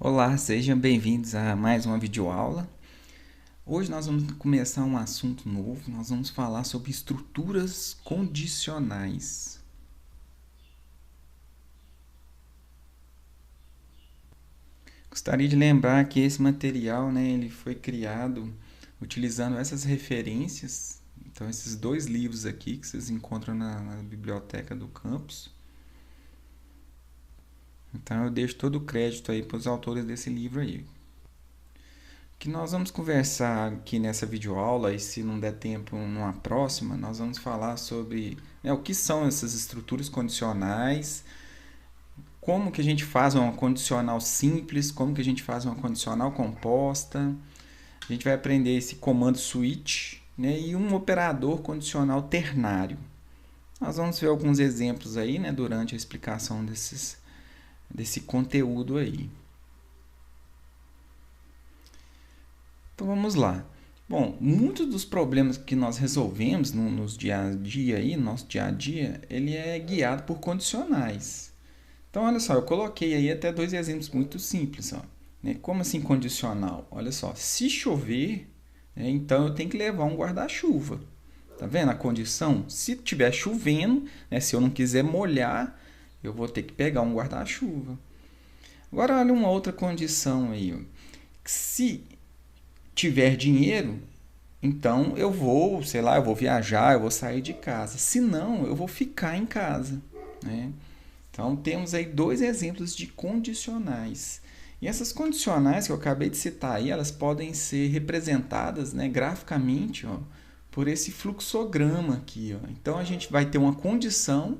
Olá, sejam bem-vindos a mais uma videoaula. Hoje nós vamos começar um assunto novo, nós vamos falar sobre estruturas condicionais. Gostaria de lembrar que esse material, ele foi criado utilizando essas referências, então esses dois livros aqui que vocês encontram na biblioteca do campus. Então eu deixo todo o crédito aí para os autores desse livro aí. O que nós vamos conversar aqui nessa videoaula, e se não der tempo numa próxima, nós vamos falar sobre o que são essas estruturas condicionais, como que a gente faz uma condicional simples, como que a gente faz uma condicional composta. A gente vai aprender esse comando switch, e um operador condicional ternário. Nós vamos ver alguns exemplos aí, durante a explicação desse conteúdo aí. Então vamos lá. Bom, muitos dos problemas que nós resolvemos nos dia a dia aí, nosso dia a dia, ele é guiado por condicionais. Então olha só, eu coloquei aí até dois exemplos muito simples, ó. Como assim condicional? Olha só, se chover, então eu tenho que levar um guarda-chuva. Tá vendo a condição? Se estiver chovendo, se eu não quiser molhar, eu vou ter que pegar um guarda-chuva. Agora olha uma outra condição aí, ó. Se tiver dinheiro, então eu vou, sei lá, eu vou viajar, eu vou sair de casa. Se não, eu vou ficar em casa, né? Então temos aí dois exemplos de condicionais. E essas condicionais que eu acabei de citar aí, elas podem ser representadas, graficamente, ó, por esse fluxograma aqui, ó. Então a gente vai ter uma condição.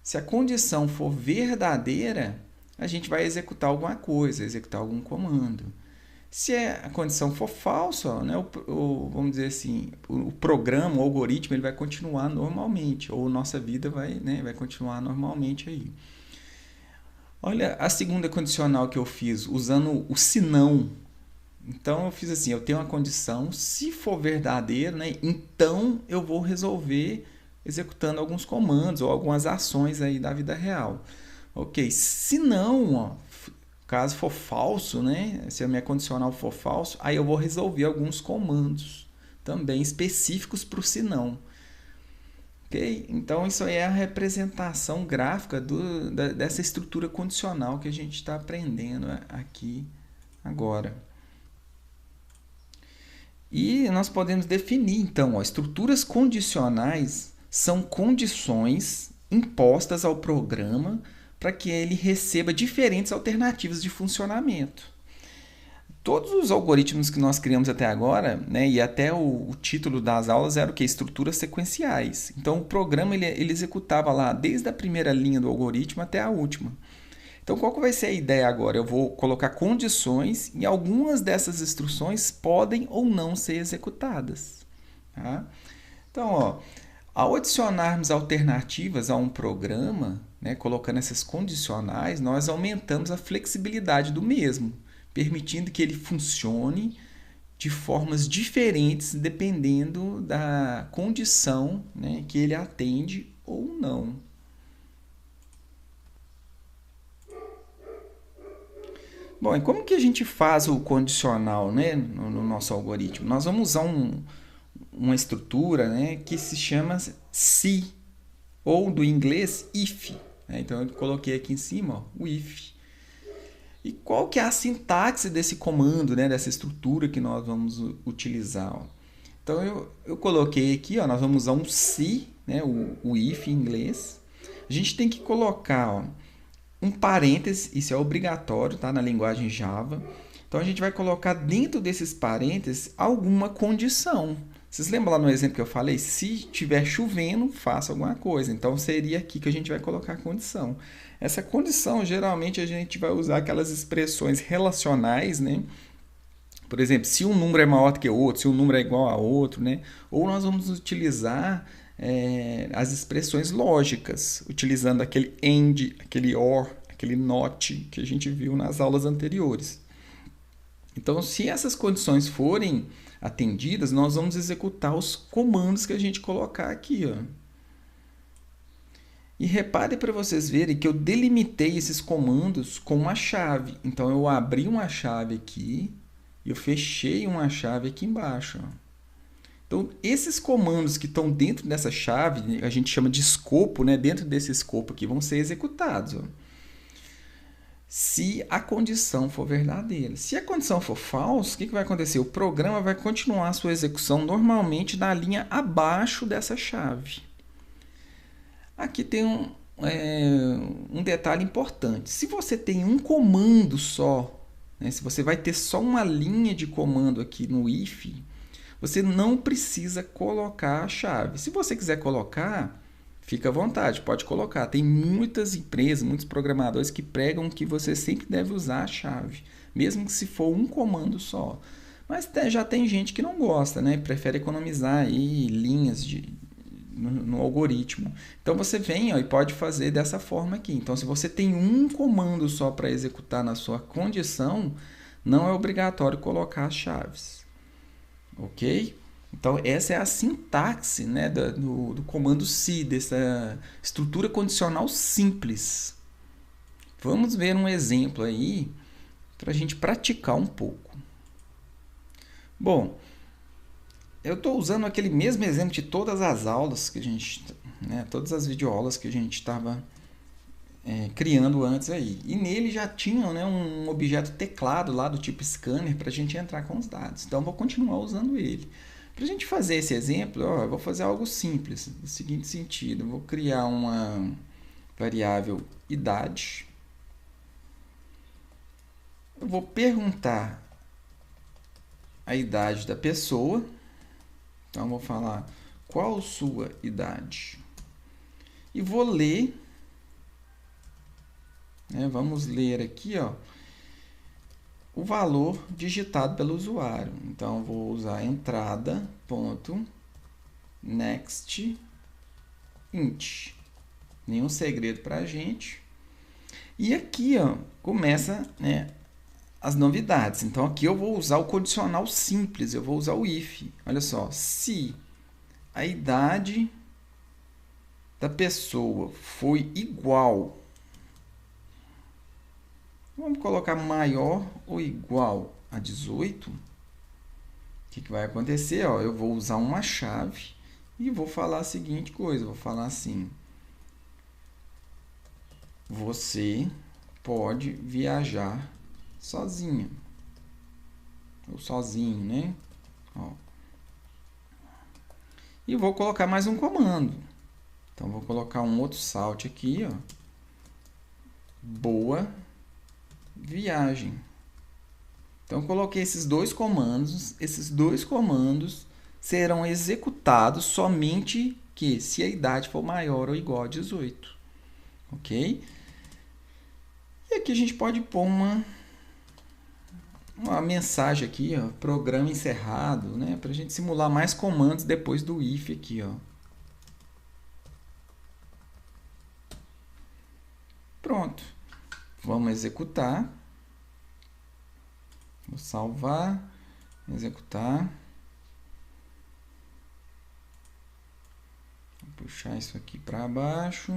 Se a condição for verdadeira, a gente vai executar alguma coisa, executar algum comando. Se a condição for falsa, vamos dizer assim, o programa, o algoritmo, ele vai continuar normalmente, ou nossa vida vai continuar normalmente aí. Olha a segunda condicional que eu fiz, usando o senão. Então eu fiz assim, eu tenho uma condição, se for verdadeiro, então eu vou resolver executando alguns comandos ou algumas ações aí da vida real. Ok, se não, ó, caso for falso, se a minha condicional for falso, aí eu vou resolver alguns comandos também específicos para o senão. Ok? Então isso aí é a representação gráfica dessa estrutura condicional que a gente está aprendendo aqui agora. E nós podemos definir, então, ó, estruturas condicionais são condições impostas ao programa para que ele receba diferentes alternativas de funcionamento. Todos os algoritmos que nós criamos até agora, e até o título das aulas era o que? Estruturas sequenciais. Então o programa ele executava lá desde a primeira linha do algoritmo até a última. Então qual que vai ser a ideia agora? Eu vou colocar condições e algumas dessas instruções podem ou não ser executadas. Tá? Então, ó, ao adicionarmos alternativas a um programa, colocando essas condicionais, nós aumentamos a flexibilidade do mesmo, permitindo que ele funcione de formas diferentes dependendo da condição, que ele atende ou não. Bom, e como que a gente faz o condicional, no nosso algoritmo? Nós vamos usar uma estrutura, que se chama se, ou do inglês if. Então eu coloquei aqui em cima, ó, o if. E qual que é a sintaxe desse comando, dessa estrutura que nós vamos utilizar? Ó? Então eu coloquei aqui, ó, nós vamos usar um se, o if em inglês. A gente tem que colocar, ó, um parêntese, isso é obrigatório, tá? Na linguagem Java. Então a gente vai colocar dentro desses parênteses alguma condição. Vocês lembram lá no exemplo que eu falei? Se estiver chovendo, faça alguma coisa. Então seria aqui que a gente vai colocar a condição. Essa condição, geralmente, a gente vai usar aquelas expressões relacionais, Por exemplo, se um número é maior do que o outro, se um número é igual a outro, Ou nós vamos utilizar as expressões lógicas, utilizando aquele AND, aquele OR, aquele NOT que a gente viu nas aulas anteriores. Então, se essas condições forem atendidas, nós vamos executar os comandos que a gente colocar aqui, ó. E repare para vocês verem que eu delimitei esses comandos com uma chave. Então, eu abri uma chave aqui e eu fechei uma chave aqui embaixo. Ó. Então, esses comandos que estão dentro dessa chave, a gente chama de escopo, né? Dentro desse escopo aqui, vão ser executados. Ó. Se a condição for verdadeira. Se a condição for falsa, o que vai acontecer? O programa vai continuar a sua execução normalmente na linha abaixo dessa chave. Aqui tem um detalhe importante. Se você tem um comando só, né, se você vai ter só uma linha de comando aqui no if, você não precisa colocar a chave. Se você quiser colocar, fica à vontade, pode colocar. Tem muitas empresas, muitos programadores que pregam que você sempre deve usar a chave, mesmo que se for um comando só. Mas já tem gente que não gosta, né? Prefere economizar aí linhas no algoritmo. Então você vem, ó, e pode fazer dessa forma aqui. Então, se você tem um comando só para executar na sua condição, não é obrigatório colocar as chaves. Ok? Então, essa é a sintaxe, né, do comando se, dessa estrutura condicional simples. Vamos ver um exemplo aí para a gente praticar um pouco. Bom, eu estou usando aquele mesmo exemplo de todas as aulas que a gente, né, todas as videoaulas que a gente estava criando antes aí. E nele já tinha, né, um objeto teclado lá do tipo scanner para a gente entrar com os dados. Então, vou continuar usando ele. Para a gente fazer esse exemplo, ó, eu vou fazer algo simples, no seguinte sentido. Eu vou criar uma variável idade. Eu vou perguntar a idade da pessoa. Então, eu vou falar qual sua idade. E vou ler, né, vamos ler aqui, ó, o valor digitado pelo usuário. Então, eu vou usar entrada.next int. Nenhum segredo para a gente. E aqui, ó, começa, né, as novidades. Então, aqui eu vou usar o condicional simples. Eu vou usar o if. Olha só. Se a idade da pessoa foi igual, vamos colocar maior ou igual a 18, o que vai acontecer? Ó, eu vou usar uma chave e vou falar a seguinte coisa, vou falar assim: você pode viajar sozinho, ou sozinho, né? Ó. E vou colocar mais um comando. Então, vou colocar um outro salt aqui, ó. Boa viagem. Então, coloquei esses dois comandos. Esses dois comandos serão executados somente que se a idade for maior ou igual a 18. Ok? E aqui a gente pode pôr uma mensagem aqui, ó, programa encerrado, né? Para a gente simular mais comandos depois do if aqui, ó. Pronto. Vamos executar. Vou salvar, executar. Vou puxar isso aqui para baixo.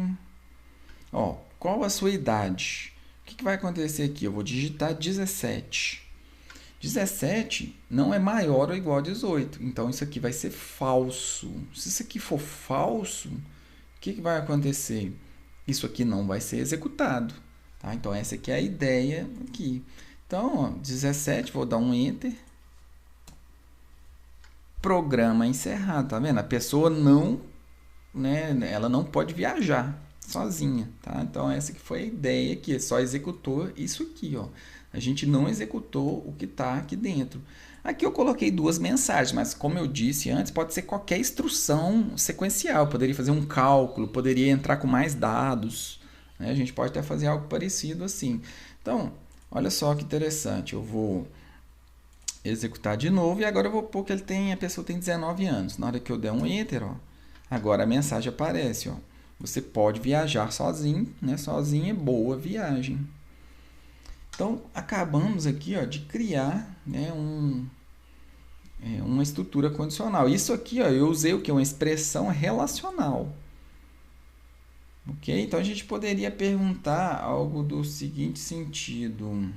Ó, qual a sua idade? O que vai acontecer aqui? Eu vou digitar 17. 17 não é maior ou igual a 18. Então, isso aqui vai ser falso. Se isso aqui for falso, o que vai acontecer? Isso aqui não vai ser executado. Tá? Então, essa aqui é a ideia aqui. Então, ó, 17, vou dar um Enter. Programa encerrado, tá vendo? A pessoa não, né, ela não pode viajar sozinha, tá? Então, essa que foi a ideia aqui, só executou isso aqui, ó. A gente não executou o que está aqui dentro. Aqui eu coloquei duas mensagens, mas como eu disse antes, pode ser qualquer instrução sequencial. Poderia fazer um cálculo, poderia entrar com mais dados, né? A gente pode até fazer algo parecido assim. Então, olha só que interessante. Eu vou executar de novo e agora eu vou pôr que a pessoa tem 19 anos. Na hora que eu der um Enter, ó, agora a mensagem aparece, ó. Você pode viajar sozinho, né? Sozinha, boa viagem. Então, acabamos aqui, ó, de criar, né, uma estrutura condicional. Isso aqui, ó, eu usei o que? Uma expressão relacional. Ok? Então a gente poderia perguntar algo do seguinte sentido.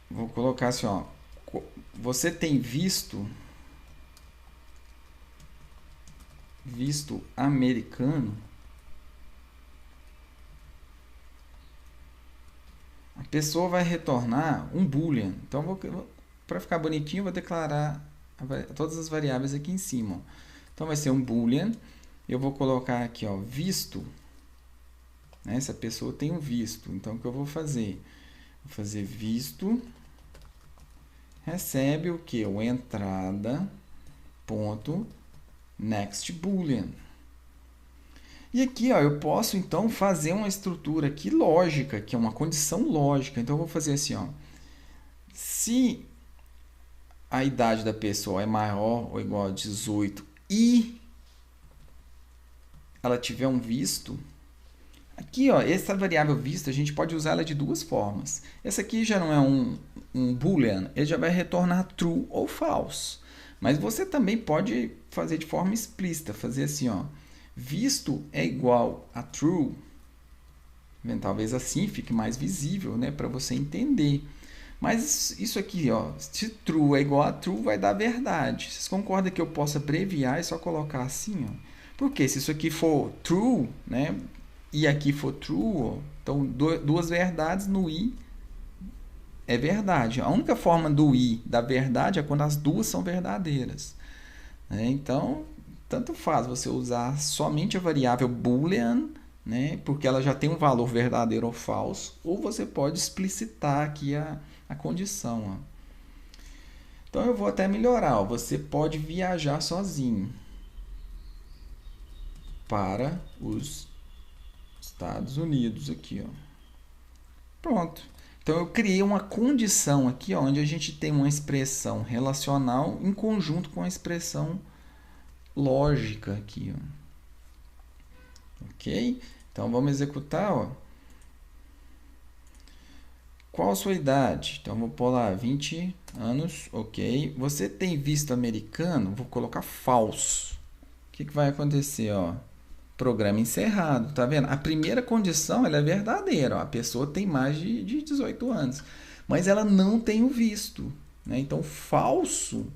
Vou colocar assim, ó. Você tem visto americano? A pessoa vai retornar um boolean. Então, para ficar bonitinho, eu vou declarar todas as variáveis aqui em cima. Então, vai ser um boolean. Eu vou colocar aqui, ó, visto. Né? Essa pessoa tem um visto. Então, o que eu vou fazer? Vou fazer visto. Recebe o que? O entrada ponto next boolean. E aqui, ó, eu posso então fazer uma estrutura aqui lógica, que é uma condição lógica. Então eu vou fazer assim, ó. Se a idade da pessoa é maior ou igual a 18 e ela tiver um visto, aqui, ó, essa variável visto a gente pode usar ela de duas formas. Essa aqui já não é um boolean, ele já vai retornar true ou false. Mas você também pode fazer de forma explícita, fazer assim, ó. Visto é igual a true. Talvez assim fique mais visível, né, para você entender. Mas isso aqui, ó, se true é igual a true, vai dar verdade. Vocês concordam que eu posso abreviar e só colocar assim, ó? Porque se isso aqui for true, né, e aqui for true, ó, então duas verdades no i é verdade. A única forma do i da verdade é quando as duas são verdadeiras. Né? Então, tanto faz você usar somente a variável boolean, né, porque ela já tem um valor verdadeiro ou falso, ou você pode explicitar aqui a condição. Ó. Então, eu vou até melhorar. Ó. Você pode viajar sozinho para os Estados Unidos. Aqui, ó. Pronto. Então, eu criei uma condição aqui, ó, onde a gente tem uma expressão relacional em conjunto com a expressão lógica aqui. Ó. Ok? Então, vamos executar. Ó. Qual a sua idade? Então, vou pôr lá 20 anos. Ok. Você tem visto americano? Vou colocar falso. O que vai acontecer? Ó? Programa encerrado. Tá vendo? A primeira condição ela é verdadeira. Ó. A pessoa tem mais de 18 anos. Mas ela não tem o visto. Né? Então, falso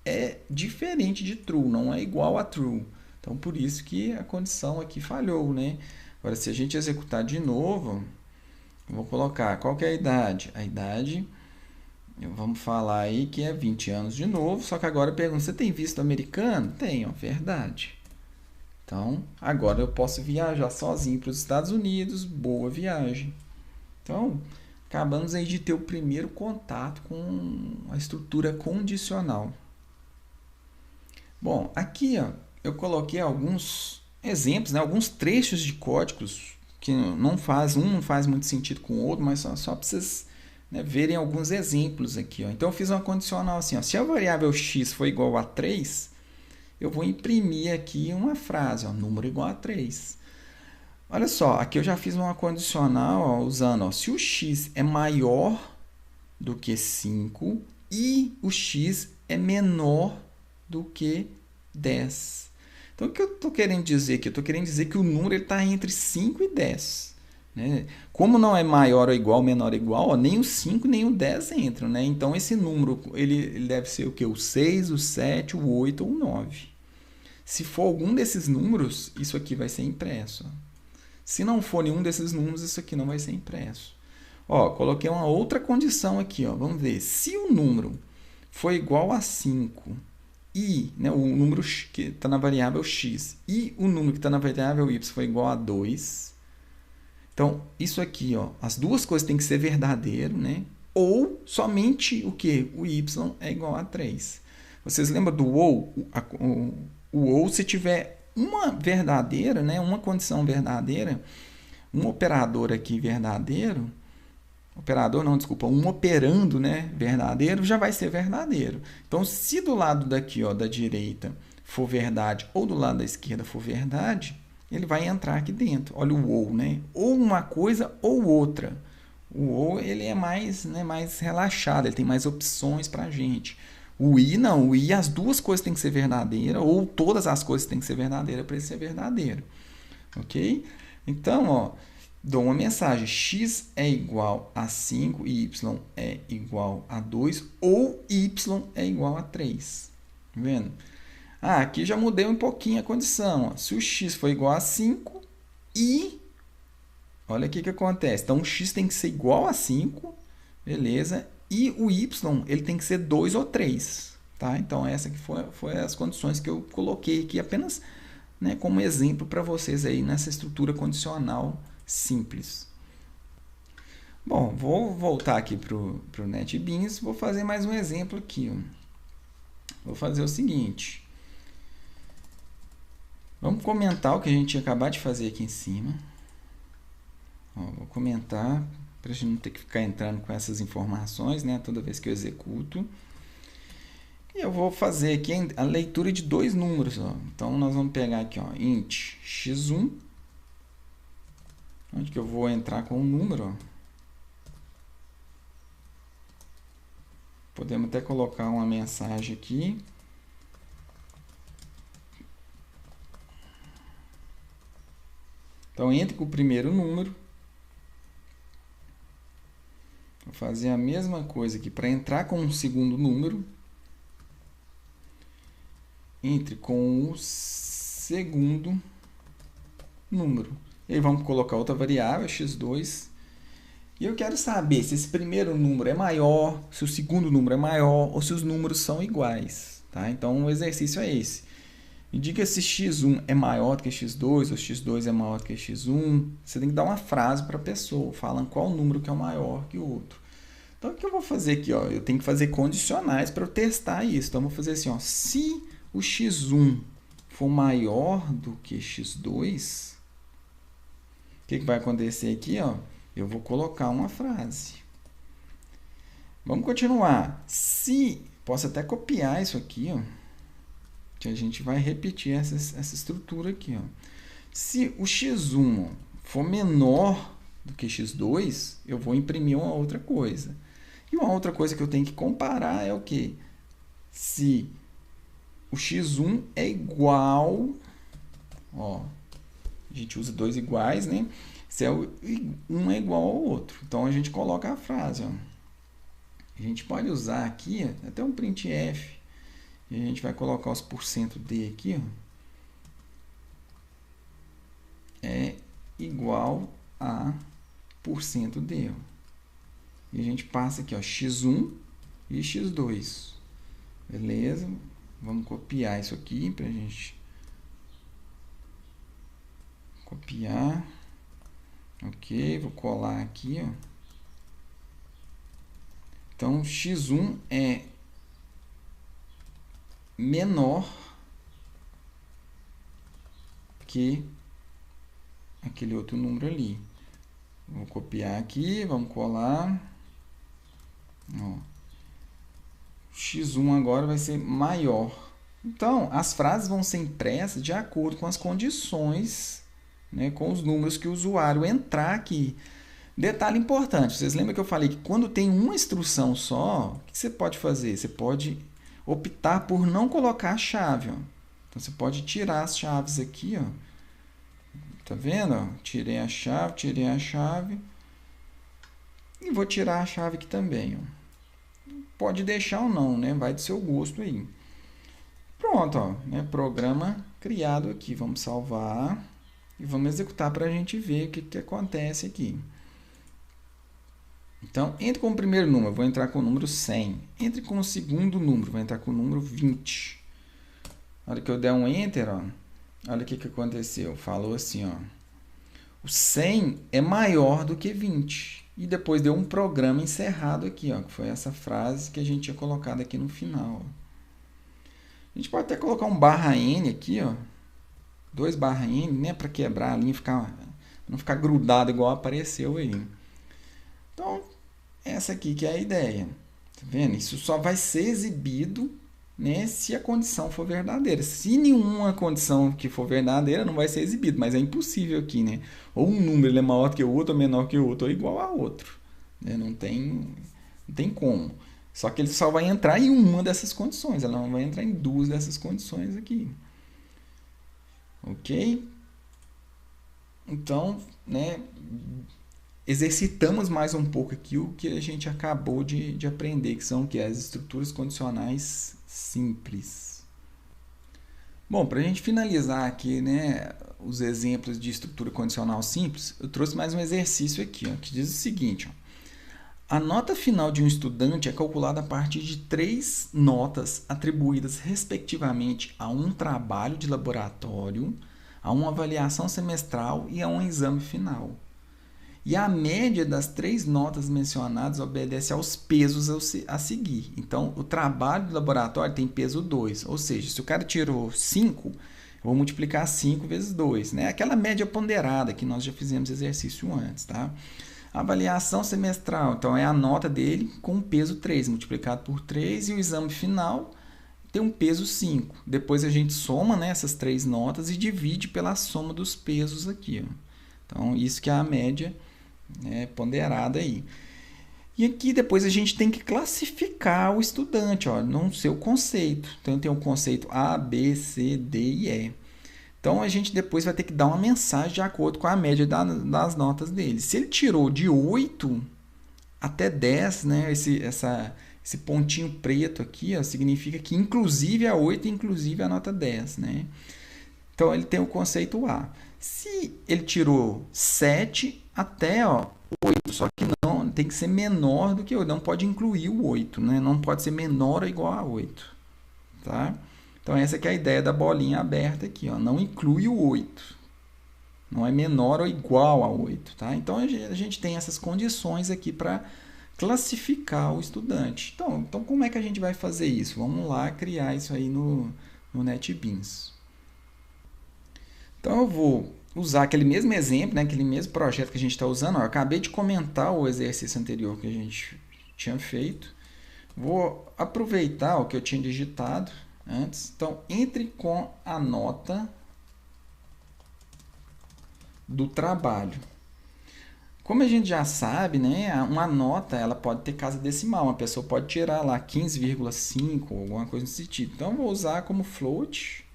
é diferente de true. Não é igual a true. Então, por isso que a condição aqui falhou. Né? Agora, se a gente executar de novo, eu vou colocar qual que é a idade? A idade, vamos falar aí que é 20 anos de novo. Só que agora eu pergunto, você tem visto americano? Tenho, verdade. Então, agora eu posso viajar sozinho para os Estados Unidos. Boa viagem. Então, acabamos aí de ter o primeiro contato com a estrutura condicional. Bom, aqui ó, eu coloquei alguns exemplos, né, alguns trechos de códigos que não faz muito sentido com o outro, mas só para vocês, né, verem alguns exemplos aqui. Ó. Então, eu fiz uma condicional assim, ó, se a variável x for igual a 3, eu vou imprimir aqui uma frase, ó, número igual a 3. Olha só, aqui eu já fiz uma condicional ó, usando, ó, se o x é maior do que 5 e o x é menor do que 10. Então, o que eu estou querendo dizer aqui? Eu estou querendo dizer que o número está entre 5 e 10. Né? Como não é maior ou igual, menor ou igual, ó, nem o 5 nem o 10 entram. Né? Então, esse número ele deve ser o quê? O 6, o 7, o 8 ou o 9. Se for algum desses números, isso aqui vai ser impresso. Se não for nenhum desses números, isso aqui não vai ser impresso. Ó, coloquei uma outra condição aqui. Ó. Vamos ver. Se o número for igual a 5 e né, o número que está na variável x e o número que está na variável y for igual a 2, então isso aqui, ó, as duas coisas têm que ser verdadeiro, né? Ou somente o que? O y é igual a 3. Vocês lembram do ou? O ou se tiver uma verdadeira, né, uma condição verdadeira, um operador aqui verdadeiro, um operando, né, verdadeiro, já vai ser verdadeiro. Então, se do lado daqui, ó, da direita, for verdade, ou do lado da esquerda for verdade, ele vai entrar aqui dentro. Olha o ou, né? Ou uma coisa ou outra. O ou ele é mais, né, mais relaxado, ele tem mais opções para a gente. O i não, o i as duas coisas têm que ser verdadeiras, ou todas as coisas têm que ser verdadeiras para ele ser verdadeiro. Ok? Então, ó, dou uma mensagem, x é igual a 5 e y é igual a 2, ou y é igual a 3. Tá vendo? Ah, aqui já mudei um pouquinho a condição. Ó. Se o x for igual a 5 e... Olha aqui o que acontece. Então, o x tem que ser igual a 5, beleza? E o y ele tem que ser 2 ou 3. Tá? Então, essa que foi as condições que eu coloquei aqui apenas, né, como exemplo para vocês aí nessa estrutura condicional simples. Bom, vou voltar aqui para o NetBeans, vou fazer mais um exemplo aqui. Ó. Vou fazer o seguinte. Vamos comentar o que a gente tinha acabado de fazer aqui em cima. Ó, vou comentar para a gente não ter que ficar entrando com essas informações, né, toda vez que eu executo. E eu vou fazer aqui a leitura de dois números. Ó. Então, nós vamos pegar aqui, ó, int x1, onde que eu vou entrar com o número. Ó. Podemos até colocar uma mensagem aqui. Então, entre com o primeiro número. Vou fazer a mesma coisa aqui para entrar com o segundo número. Entre com o segundo número. E aí vamos colocar outra variável, x2. E eu quero saber se esse primeiro número é maior, se o segundo número é maior ou se os números são iguais. Tá? Então, o exercício é esse. Me diga se x1 é maior do que x2 ou x2 é maior do que x1. Você tem que dar uma frase para a pessoa, falando qual número que é o maior que o outro. Então, o que eu vou fazer aqui? Ó? Eu tenho que fazer condicionais para eu testar isso. Então, eu vou fazer assim, ó, se o x1 for maior do que x2, o que vai acontecer aqui? Ó? Eu vou colocar uma frase. Vamos continuar. Se, posso até copiar isso aqui, ó, que a gente vai repetir essa estrutura aqui. Ó. Se o x1 for menor do que x2, eu vou imprimir uma outra coisa. E uma outra coisa que eu tenho que comparar é o quê? Se o x1 é igual... Ó, a gente usa dois iguais, né? Se um é igual ao outro. Então, a gente coloca a frase. Ó. A gente pode usar aqui até um printf. E a gente vai colocar os %d aqui. Ó. É igual a %d. Ó. E a gente passa aqui, ó, x1 e x2. Beleza? Vamos copiar isso aqui para a gente copiar. Ok, vou colar aqui. Ó. Então, x1 é menor que aquele outro número ali. Vou copiar aqui, vamos colar. Ó. X1 agora vai ser maior. Então, as frases vão ser impressas de acordo com as condições, né, com os números que o usuário entrar aqui. Detalhe importante, vocês lembram que eu falei que quando tem uma instrução só, o que você pode fazer? Você pode optar por não colocar a chave. Ó. Então, você pode tirar as chaves aqui. Ó. Tá vendo? Ó? Tirei a chave. E vou tirar a chave aqui também. Ó. Pode deixar ou não, né? Vai do seu gosto aí. Pronto, ó, né? Programa criado aqui. Vamos salvar e vamos executar para a gente ver o que acontece aqui. Então, entre com o primeiro número, vou entrar com o número 100. Entre com o segundo número, vou entrar com o número 20. Na hora que eu der um Enter, ó, olha o que aconteceu. Falou assim, ó, o 100 é maior do que 20. E depois deu um programa encerrado aqui, ó, que foi essa frase que a gente tinha colocado aqui no final. Ó. A gente pode até colocar um /n aqui, ó, 2/n, né, para quebrar a linha, não ficar grudado igual apareceu aí. Então, essa aqui que é a ideia. Tá vendo? Isso só vai ser exibido, né, se a condição for verdadeira. Se nenhuma condição que for verdadeira, não vai ser exibido, mas é impossível aqui, né? Ou um número ele é maior que o outro, ou menor que o outro, ou igual a outro. Né? Não tem como. Só que ele só vai entrar em uma dessas condições, ela não vai entrar em duas dessas condições aqui. Ok? Então, né, exercitamos mais um pouco aqui o que a gente acabou de aprender, que são que as estruturas condicionais simples. Bom, para a gente finalizar aqui, né, os exemplos de estrutura condicional simples, eu trouxe mais um exercício aqui, ó, que diz o seguinte: ó, a nota final de um estudante é calculada a partir de 3 notas atribuídas respectivamente a um trabalho de laboratório, a uma avaliação semestral e a um exame final. E a média das 3 notas mencionadas obedece aos pesos a seguir. Então, o trabalho do laboratório tem peso 2, ou seja, se o cara tirou 5, eu vou multiplicar 5 vezes 2, né? Aquela média ponderada que nós já fizemos exercício antes, tá? A avaliação semestral, então, é a nota dele com peso 3, multiplicado por 3, e o exame final tem um peso 5. Depois a gente soma, né, essas 3 notas e divide pela soma dos pesos aqui, ó. Então, isso que é a média, né, ponderada aí. E aqui depois a gente tem que classificar o estudante, ó, no seu conceito. Então tem o conceito A, B, C, D e E. Então a gente depois vai ter que dar uma mensagem de acordo com a média das notas dele. Se ele tirou de 8 até 10, né, esse pontinho preto aqui, ó, significa que inclusive a 8, inclusive a nota 10, né? Então ele tem o conceito A. Se ele tirou 7 até 8, só que não tem que ser menor do que 8, não pode incluir o 8, né? Não pode ser menor ou igual a 8, tá? Então essa que é a ideia da bolinha aberta aqui, ó, não inclui o 8. Não é menor ou igual a 8, tá? Então a gente tem essas condições aqui para classificar o estudante. Então como é que a gente vai fazer isso? Vamos lá criar isso aí no NetBeans. Então eu vou usar aquele mesmo exemplo, né, aquele mesmo projeto que a gente está usando. Ó, eu acabei de comentar o exercício anterior que a gente tinha feito. Vou aproveitar o que eu tinha digitado antes. Então, entre com a nota do trabalho. Como a gente já sabe, né, uma nota ela pode ter casa decimal. Uma pessoa pode tirar lá 15,5 ou alguma coisa nesse tipo. Então, eu vou usar como float.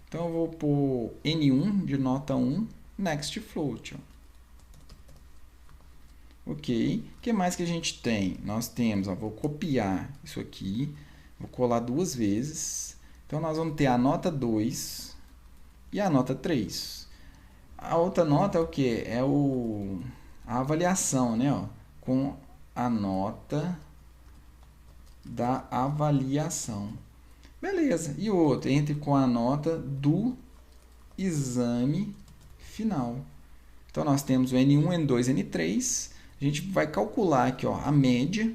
Então, eu vou pôr N1 de nota 1, next float. Ó. Ok. O que mais que a gente tem? Nós temos, ó, vou copiar isso aqui, vou colar 2 vezes. Então, nós vamos ter a nota 2 e a nota 3. A outra nota é o que? É a avaliação, né? Ó, com a nota da avaliação. Beleza. E o outro, entre com a nota do exame final. Então, nós temos o N1, N2, N3. A gente vai calcular aqui, ó, a média.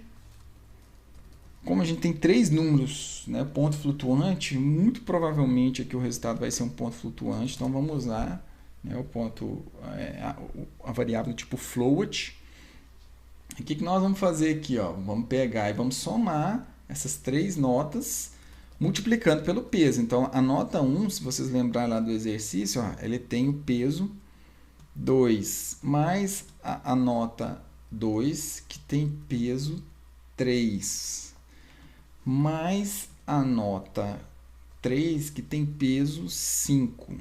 Como a gente tem 3 números, né, ponto flutuante, muito provavelmente aqui o resultado vai ser um ponto flutuante. Então, vamos usar, né, o ponto, a variável do tipo float. O que nós vamos fazer aqui? Ó? Vamos pegar e vamos somar essas 3 notas multiplicando pelo peso. Então, a nota 1, se vocês lembrarem lá do exercício, ó, ele tem o peso 2, mais a nota 2, que tem peso 3, mais a nota 3, que tem peso 5.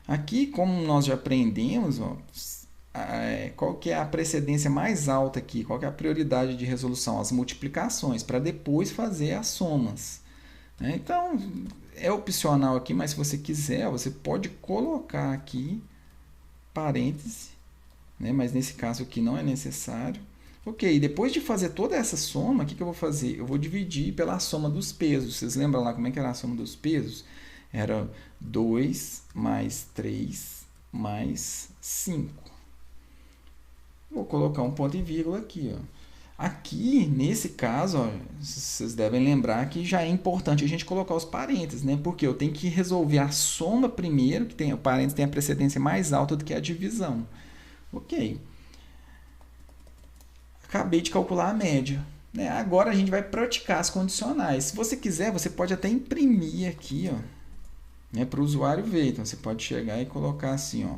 Aqui, como nós já aprendemos, ó, qual que é a precedência mais alta aqui? Qual que é a prioridade de resolução? As multiplicações, para depois fazer as somas. Então, é opcional aqui, mas se você quiser, você pode colocar aqui parêntese, né? Mas nesse caso aqui não é necessário. Ok, depois de fazer toda essa soma, o que eu vou fazer? Eu vou dividir pela soma dos pesos. Vocês lembram lá como é que era a soma dos pesos? Era 2 mais 3 mais 5. Vou colocar um ponto e vírgula aqui, ó. Aqui, nesse caso, ó, vocês devem lembrar que já é importante a gente colocar os parênteses, né? Porque eu tenho que resolver a soma primeiro, que o parênteses tem a precedência mais alta do que a divisão. Ok. Acabei de calcular a média. Né? Agora a gente vai praticar as condicionais. Se você quiser, você pode até imprimir aqui, ó, né, para o usuário ver. Então, você pode chegar e colocar assim, ó,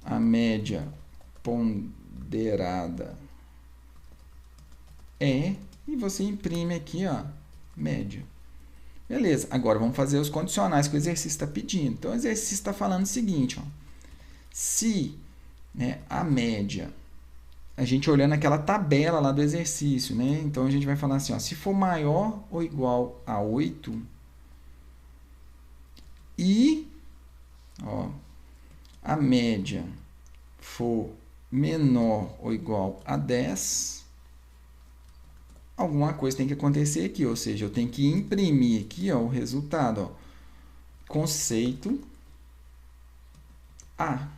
a média ponderada e você imprime aqui, ó, média. Beleza, agora vamos fazer os condicionais que o exercício está pedindo. Então, o exercício está falando o seguinte, ó, se, né, a média, a gente olhando aquela tabela lá do exercício, né, então a gente vai falar assim, ó, se for maior ou igual a 8 e, ó, a média for menor ou igual a 10, alguma coisa tem que acontecer aqui, ou seja, eu tenho que imprimir aqui, ó, o resultado, ó, conceito A.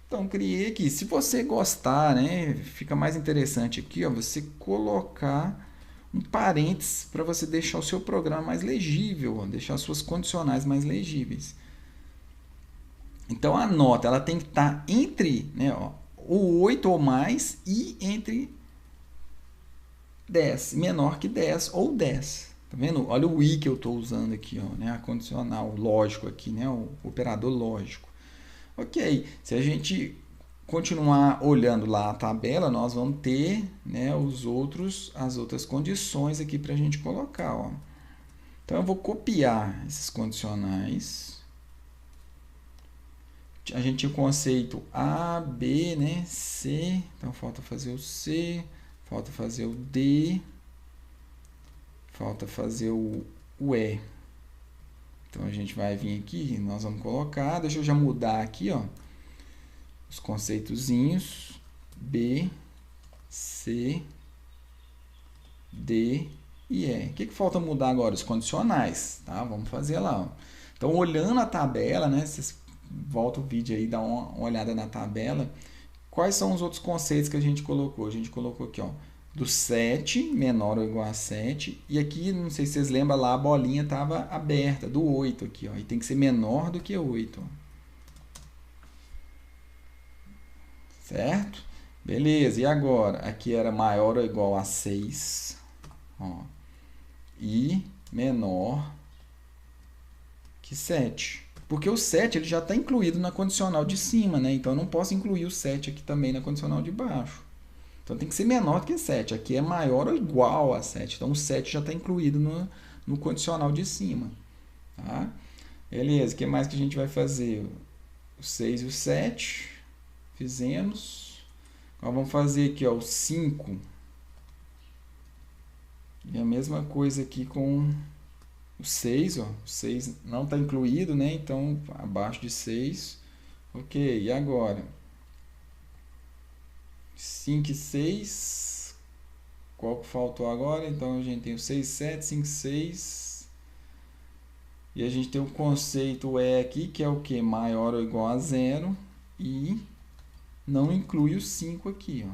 Então, criei aqui. Se você gostar, né, fica mais interessante aqui, ó, você colocar um parênteses para você deixar o seu programa mais legível, ó, deixar suas condicionais mais legíveis. Então, a nota ela tem que estar entre, né, ó, o 8 ou mais e entre 10, menor que 10 ou 10. Tá vendo? Olha o i que eu estou usando aqui, ó, né, a condicional lógico aqui, né, o operador lógico. Ok, se a gente continuar olhando lá a tabela, nós vamos ter, né, as outras condições aqui para a gente colocar. Ó. Então, eu vou copiar esses condicionais. A gente tinha o conceito A, B, né, C. Então, falta fazer o C, falta fazer o D, falta fazer o E. Então, a gente vai vir aqui, nós vamos colocar, deixa eu já mudar aqui, ó, os conceitozinhos B, C, D e E. O que falta mudar agora? Os condicionais, tá? Vamos fazer lá, ó. Então, olhando a tabela, né, vocês voltam o vídeo aí, dá uma olhada na tabela, quais são os outros conceitos que a gente colocou? A gente colocou aqui, ó, do 7, menor ou igual a 7, e aqui, não sei se vocês lembram, lá a bolinha estava aberta, do 8 aqui, ó, e tem que ser menor do que 8, ó. Certo? Beleza, e agora? Aqui era maior ou igual a 6, ó, e menor que 7. Porque o 7 ele já está incluído na condicional de cima, né? Então eu não posso incluir o 7 aqui também na condicional de baixo. Então tem que ser menor do que 7. Aqui é maior ou igual a 7. Então o 7 já está incluído no condicional de cima. Tá? Beleza, o que mais que a gente vai fazer? O 6 e o 7. Fizemos. Agora vamos fazer aqui, ó, o 5. E a mesma coisa aqui com o 6. Ó. O 6 não está incluído, né? Então abaixo de 6. Ok, e agora? 5 e 6. Qual que faltou agora? Então a gente tem o 6, 7, 5, 6. E a gente tem o conceito E aqui, que é o que? Maior ou igual a 0. E não inclui o 5 aqui, ó.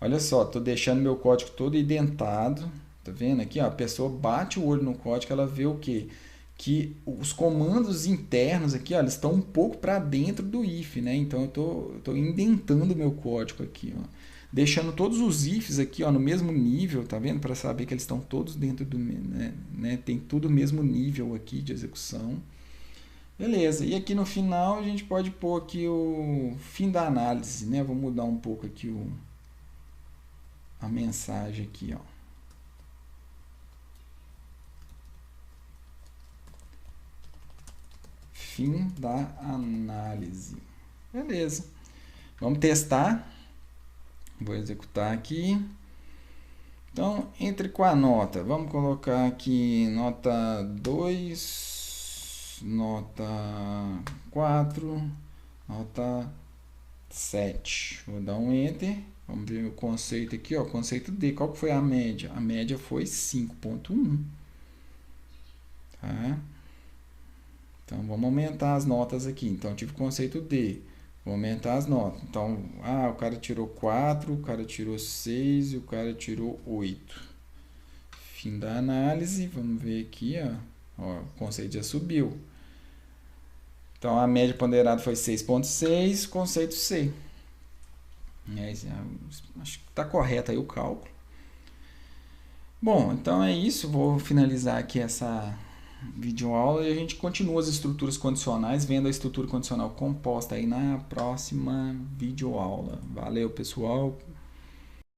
Olha só, estou deixando meu código todo indentado. Tá vendo aqui? Ó, a pessoa bate o olho no código, ela vê o quê? Que os comandos internos aqui, ó, eles estão um pouco para dentro do if, né? Então eu estou indentando o meu código aqui, ó. Deixando todos os ifs aqui, ó, no mesmo nível, tá vendo? Para saber que eles estão todos dentro do, né? Tem tudo o mesmo nível aqui de execução. Beleza, e aqui no final a gente pode pôr aqui o fim da análise, né? Vou mudar um pouco aqui a mensagem aqui, ó. Fim da análise. Beleza. Vamos testar. Vou executar aqui. Então, entre com a nota. Vamos colocar aqui nota 2, nota 4, nota 7. Vou dar um Enter. Vamos ver o conceito aqui, ó. Conceito D. Qual que foi a média? A média foi 5.1. Tá? Então, vamos aumentar as notas aqui. Então, eu tive o conceito D. Vou aumentar as notas. Então, o cara tirou 4, o cara tirou 6 e o cara tirou 8. Fim da análise. Vamos ver aqui, ó, o conceito já subiu. Então, a média ponderada foi 6.6, conceito C. Acho que está correto aí o cálculo. Bom, então é isso. Vou finalizar aqui essa videoaula e a gente continua as estruturas condicionais, vendo a estrutura condicional composta aí na próxima videoaula. Valeu, pessoal!